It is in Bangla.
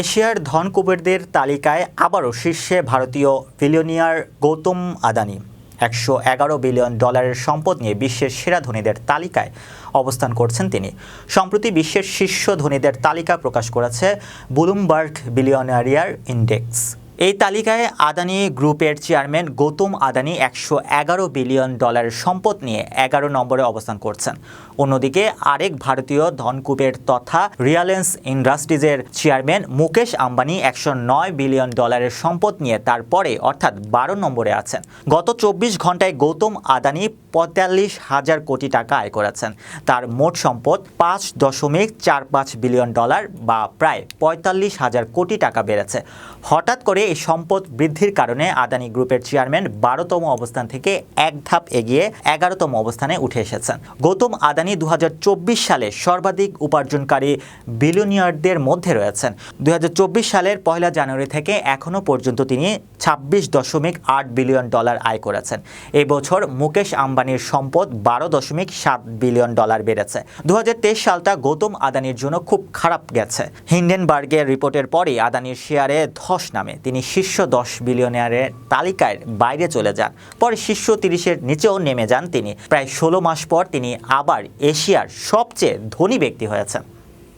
এশিয়ার ধনকুবেরদের তালিকায় আবারও শীর্ষে ভারতীয় বিলিয়নিয়ার গৌতম আদানি। $111 বিলিয়ন সম্পদ নিয়ে বিশ্বের সেরা ধনীদের তালিকায় অবস্থান করছেন তিনি। সম্প্রতি বিশ্বের শীর্ষ ধনীদের তালিকা প্রকাশ করেছে ব্লুমবার্গ বিলিয়নিয়ার ইন্ডেক্স। এই তালিকায় আদানি গ্রুপের চেয়ারম্যান গৌতম আদানি $111 বিলিয়ন সম্পদ নিয়ে 11 নম্বরে অবস্থান করছেন। অন্যদিকে আরেক ভারতীয় ধনকুবের তথা রিলায়েন্স ইন্ডাস্ট্রিজের চেয়ারম্যান মুকেশ আম্বানি $109 বিলিয়ন সম্পদ নিয়ে তারপরে অর্থাৎ 12 নম্বরে আছেন। গত 24 ঘন্টায় গৌতম আদানি 45,000 কোটি টাকা আয় করেছেন। তার মোট সম্পদ $5.45 বিলিয়ন বা প্রায় 45,000 কোটি টাকা বেড়েছে। হঠাৎ করে এই সম্পদ বৃদ্ধির কারণে আদানি গ্রুপের চেয়ারম্যান 12তম অবস্থান থেকে এক ধাপ এগিয়ে 11তম অবস্থানে উঠে এসেছেন। গৌতম আদানি 2024 সালে সর্বাধিক উপার্জনকারী বিলিয়নিয়ারদের মধ্যে রয়েছেন। 2024 সালের 1 জানুয়ারি থেকে এখনও পর্যন্ত তিনি $26.8 বিলিয়ন আয় করেছেন। এই বছর মুকেশ আম্বানির সম্পদ $12.7 বিলিয়ন বেড়েছে। 2023 সালটা গৌতম আদানির জন্য খুব খারাপ গেছে। হিন্ডেনবার্গের রিপোর্টের পরেই আদানির শেয়ারে ধস নামে। তিনি শীর্ষ 10 বিলিয়নিয়ারের তালিকার বাইরে চলে যান। পরে শীর্ষ 30-এর নিচেও নেমে যান তিনি। প্রায় 16 মাস পর তিনি আবার এশিয়ার সবচেয়ে ধনী ব্যক্তি হয়েছেন।